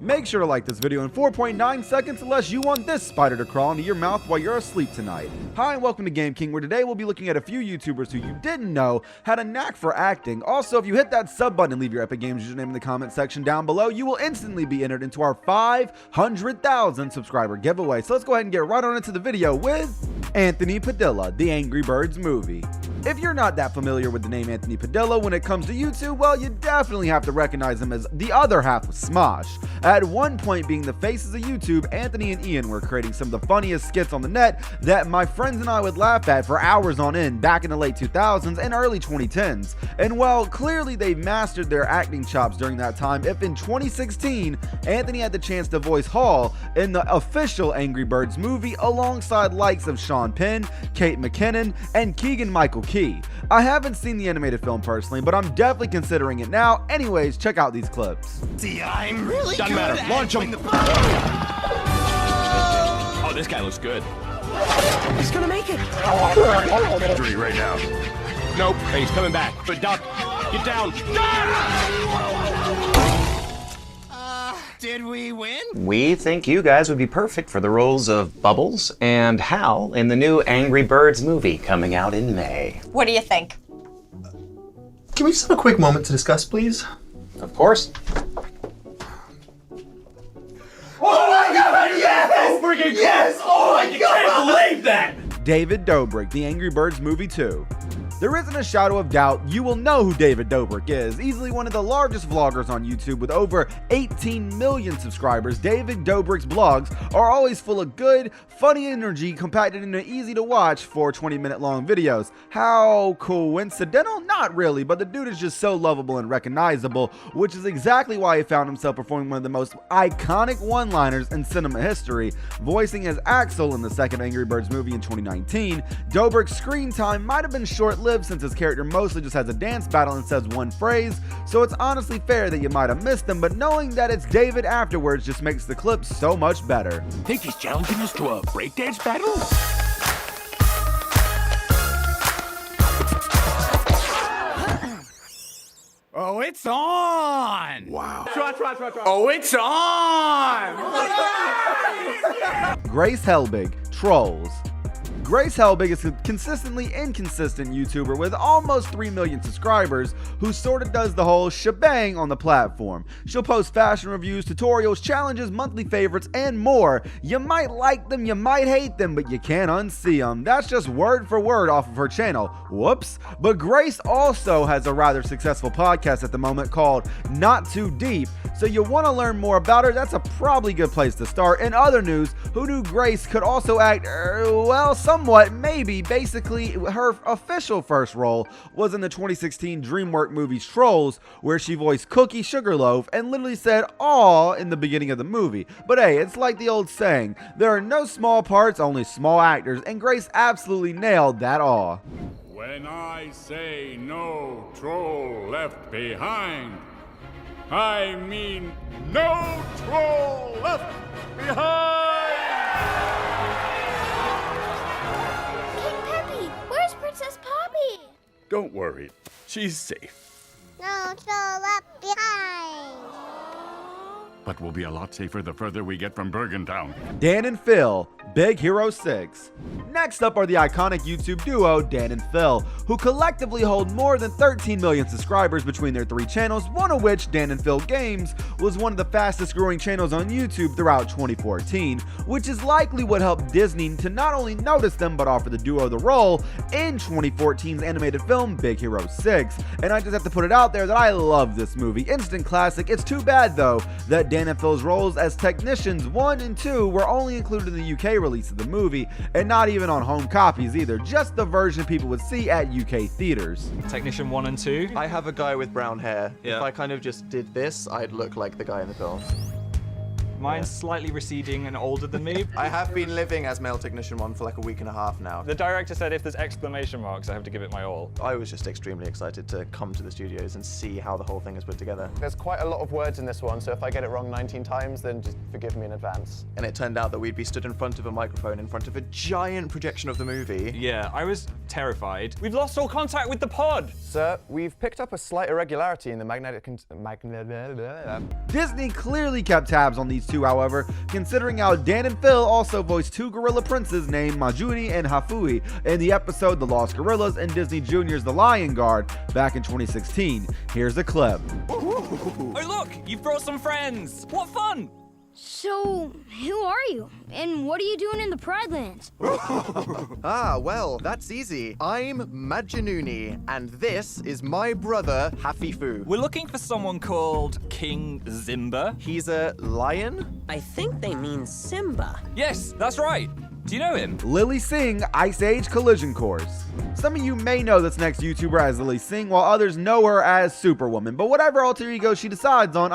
Make sure to like this video in 4.9 seconds unless you want this spider to crawl into your mouth while you're asleep tonight. Hi and welcome to Game King, where today we'll be looking at a few YouTubers who you didn't know had a knack for acting. Also, if you hit that sub button and leave your Epic Games username in the comment section down below, you will instantly be entered into our 500,000 subscriber giveaway. So let's go ahead and get right on into the video with Anthony Padilla, the Angry Birds movie. If you're not that familiar with the name Anthony Padilla when it comes to YouTube, well, you definitely have to recognize him as the other half of Smosh. At one point being the faces of YouTube, Anthony and Ian were creating some of the funniest skits on the net that my friends and I would laugh at for hours on end back in the late 2000s and early 2010s. And while clearly they mastered their acting chops during that time, if in 2016, Anthony had the chance to voice Hall in the official Angry Birds movie alongside likes of Sean Penn, Kate McKinnon, and Keegan-Michael Key. I haven't seen the animated film personally, but I'm definitely considering it now. Anyways, check out these clips. See, I'm really Doesn't matter. Launch him. Oh, this guy looks good. He's gonna make it. Injury right now. Nope. Hey, he's coming back. But duck. Get down. Did we win? We think you guys would be perfect for the roles of Bubbles and Hal in the new Angry Birds movie coming out in May. What do you think? Can we just have a quick moment to discuss, please? Of course. Oh my god, yes! Oh freaking yes! Oh my god! I can't believe that! David Dobrik, the Angry Birds movie 2. There isn't a shadow of doubt you will know who David Dobrik is. Easily one of the largest vloggers on YouTube with over 18 million subscribers, David Dobrik's vlogs are always full of good, funny energy compacted into easy to watch 20-minute long videos. How coincidental? Not really, but the dude is just so lovable and recognizable, which is exactly why he found himself performing one of the most iconic one-liners in cinema history, voicing as Axel in the second Angry Birds movie in 2019. Dobrik's screen time might have been short-lived since his character mostly just has a dance battle and says one phrase, so it's honestly fair that you might have missed him, but knowing that it's David afterwards just makes the clip so much better. Think he's challenging us to a breakdance battle? Oh, it's on! Wow. Oh, it's on! Grace Helbig, Trolls. Grace Helbig is a consistently inconsistent YouTuber with almost 3 million subscribers who sorta does the whole shebang on the platform. She'll post fashion reviews, tutorials, challenges, monthly favorites, and more. You might like them, you might hate them, but you can't unsee them. That's just word for word off of her channel. Whoops. But Grace also has a rather successful podcast at the moment called Not Too Deep. So you want to learn more about her, that's a probably good place to start. In other news, who knew Grace could also act, well, somewhat, maybe. Basically, her official first role was in the 2016 DreamWorks movie Trolls, where she voiced Cookie Sugarloaf and literally said "aw" in the beginning of the movie. But hey, it's like the old saying, there are no small parts, only small actors, and Grace absolutely nailed that aw. When I say no troll left behind, I mean no troll left behind! King Peppy, where's Princess Poppy? Don't worry, she's safe. No troll left behind. But we'll be a lot safer the further we get from Bergentown. Dan and Phil, Big Hero 6. Next up are the iconic YouTube duo Dan and Phil, who collectively hold more than 13 million subscribers between their 3 channels, one of which, Dan and Phil Games, was one of the fastest growing channels on YouTube throughout 2014, which is likely what helped Disney to not only notice them but offer the duo the role in 2014's animated film Big Hero 6. And I just have to put it out there that I love this movie. Instant classic. It's too bad though that Dan and Phil's roles as technicians 1 and 2 were only included in the UK release of the movie, and not even on home copies either, just the version people would see at UK theaters. Technician 1 and 2. I have a guy with brown hair. Yeah. If I kind of just did this, I'd look like the guy in the film. Mine's slightly receding and older than me. I have been living as male technician 1 for like a week and a half now. The director said if there's exclamation marks, I have to give it my all. I was just extremely excited to come to the studios and see how the whole thing is put together. There's quite a lot of words in this one, so if I get it wrong 19 times, then just forgive me in advance. And it turned out that we'd be stood in front of a microphone in front of a giant projection of the movie. Yeah, I was terrified. We've lost all contact with the pod. Sir, we've picked up a slight irregularity in the magnetic... Disney clearly kept tabs on these two, however, considering how Dan and Phil also voiced two gorilla princes named Majuni and Tfue in the episode The Lost Gorillas and Disney Junior's The Lion Guard back in 2016. Here's a clip. Oh look, you've brought some friends. What fun! So, who are you? And what are you doing in the Pride Lands? Well, that's easy. I'm Majinuni, and this is my brother, Tfue. We're looking for someone called King Zimba. He's a lion? I think they mean Simba. Yes, that's right. Do you know him? Lily Singh, Ice Age Collision Course. Some of you may know this next YouTuber as Lily Singh, while others know her as Superwoman. But whatever alter ego she decides on,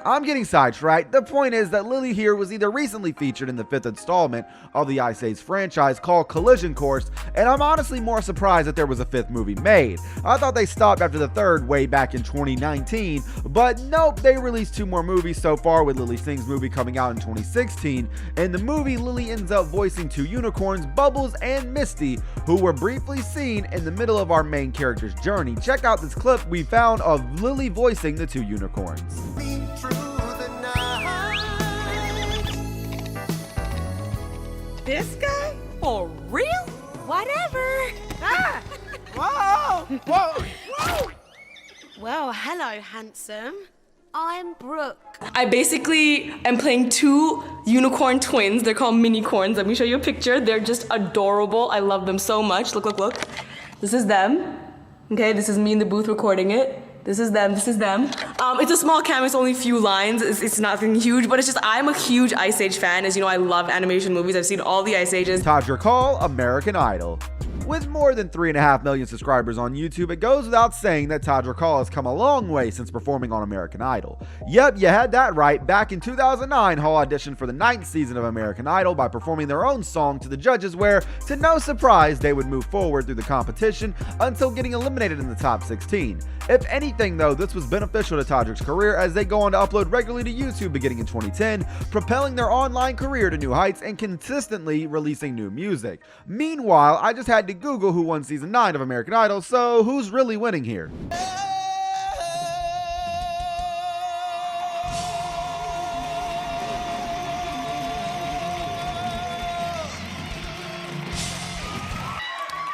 I'm getting sidetracked. The point is that Lily here was either recently featured in the 5th installment of the Ice Age franchise called Collision Course, and I'm honestly more surprised that there was a 5th movie made. I thought they stopped after the 3rd way back in 2019, but nope, they released 2 more movies so far, with Lily Singh's movie coming out in 2016. In the movie, Lily ends up voicing 2 unicorns, Bubbles and Misty, who were briefly seen in the middle of our main character's journey. Check out this clip we found of Lily voicing the 2 unicorns. This guy? For real? Whatever. Ah! Whoa! Whoa! Whoa! Well, hello, handsome. I'm Brooke. I basically am playing 2 unicorn twins. They're called mini-corns. Let me show you a picture. They're just adorable. I love them so much. Look, look, look. This is them. Okay, this is me in the booth recording it. This is them, this is them. It's a small cam, it's only a few lines. It's nothing huge, but it's just, I'm a huge Ice Age fan. As you know, I love animation movies. I've seen all the Ice Ages. Todrick Hall, American Idol. With more than 3.5 million subscribers on YouTube, it goes without saying that Todrick Hall has come a long way since performing on American Idol. Yep, you had that right. Back in 2009, Hall auditioned for the 9th season of American Idol by performing their own song to the judges where, to no surprise, they would move forward through the competition until getting eliminated in the top 16. If anything though, this was beneficial to Todrick's career as they go on to upload regularly to YouTube beginning in 2010, propelling their online career to new heights and consistently releasing new music. Meanwhile, I just had to Google who won season 9 of American Idol, so who's really winning here?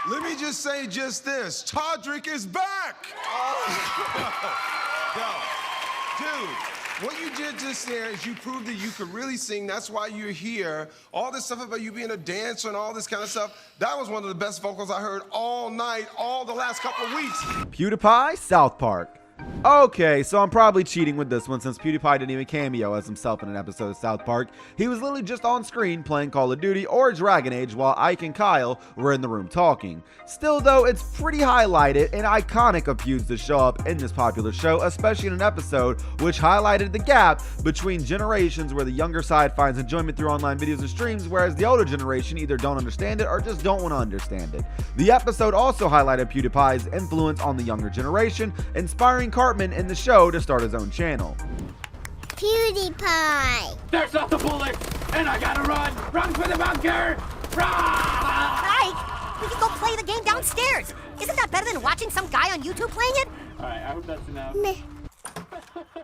Let me just say just this, Todrick is back! Yo, dude, what you did just there is you proved that you could really sing, that's why you're here. All this stuff about you being a dancer and all this kind of stuff, that was one of the best vocals I heard all night, all the last couple of weeks. PewDiePie, South Park. Okay, so I'm probably cheating with this one since PewDiePie didn't even cameo as himself in an episode of South Park. He was literally just on screen playing Call of Duty or Dragon Age while Ike and Kyle were in the room talking. Still though, it's pretty highlighted and iconic of Pewds to show up in this popular show, especially in an episode which highlighted the gap between generations where the younger side finds enjoyment through online videos and streams, whereas the older generation either don't understand it or just don't want to understand it. The episode also highlighted PewDiePie's influence on the younger generation, inspiring Cartman in the show to start his own channel. Pewdiepie! There's not the bullet, and I gotta run! Run for the bunker! Run! Ike, we can go play the game downstairs. Isn't that better than watching some guy on YouTube playing it? Alright, I hope that's enough. Meh.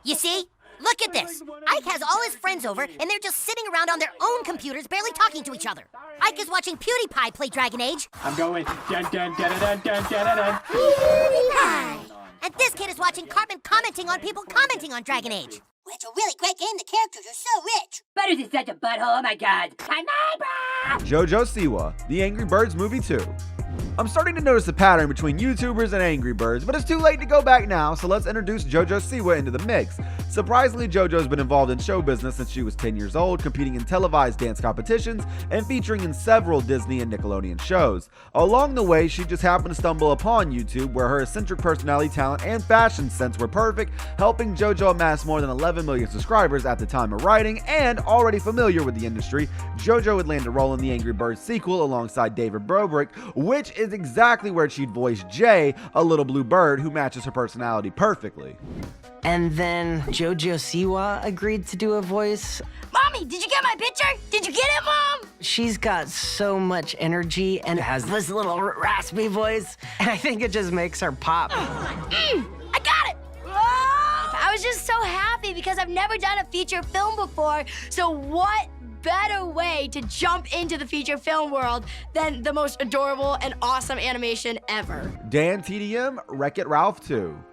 You see? Look at this. Ike has all his friends over, and they're just sitting around on their own computers, barely talking to each other. Ike is watching PewDiePie play Dragon Age. I'm going dun dun dun dun dun dun dun. PewDiePie! And this kid is watching Cartman commenting on people commenting on Dragon Age. Well, it's a really great game. The characters are so rich. Butters is such a butthole, oh my god. My neighbor! Jojo Siwa, The Angry Birds Movie 2. I'm starting to notice a pattern between YouTubers and Angry Birds, but it's too late to go back now, so let's introduce Jojo Siwa into the mix. Surprisingly, Jojo's been involved in show business since she was 10 years old, competing in televised dance competitions and featuring in several Disney and Nickelodeon shows. Along the way, she just happened to stumble upon YouTube, where her eccentric personality, talent, and fashion sense were perfect, helping Jojo amass more than 11 million subscribers at the time of writing. And already familiar with the industry, Jojo would land a role in the Angry Birds sequel alongside David Dobrik, which is exactly where she'd voice Jay, a little blue bird who matches her personality perfectly. And then Jojo Siwa agreed to do a voice. Mommy, did you get my picture? Did you get it, Mom? She's got so much energy and has this little raspy voice, and I think it just makes her pop. I got it! I was just so happy because I've never done a feature film before, so what better way to jump into the feature film world than the most adorable and awesome animation ever. DanTDM, Wreck-It Ralph 2.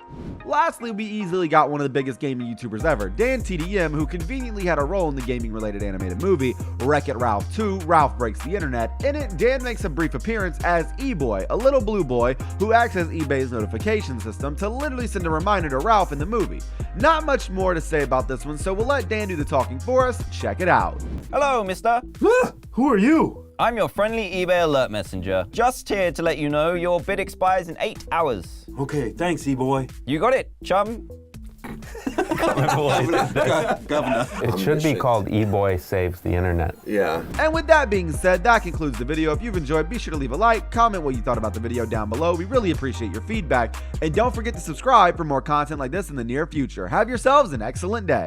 Lastly, we easily got one of the biggest gaming YouTubers ever, DanTDM, who conveniently had a role in the gaming-related animated movie Wreck-It Ralph 2, Ralph Breaks the Internet. In it, Dan makes a brief appearance as E-Boy, a little blue boy who acts as eBay's notification system to literally send a reminder to Ralph in the movie. Not much more to say about this one, so we'll let Dan do the talking for us. Check it out. Hello, mister. Who are you? I'm your friendly eBay alert messenger. Just here to let you know your bid expires in 8 hours. Okay, thanks, E-Boy. You got it, chum. Governor. It should be called E-Boy Saves the Internet. Yeah. And with that being said, that concludes the video. If you've enjoyed, be sure to leave a like, comment what you thought about the video down below. We really appreciate your feedback. And don't forget to subscribe for more content like this in the near future. Have yourselves an excellent day.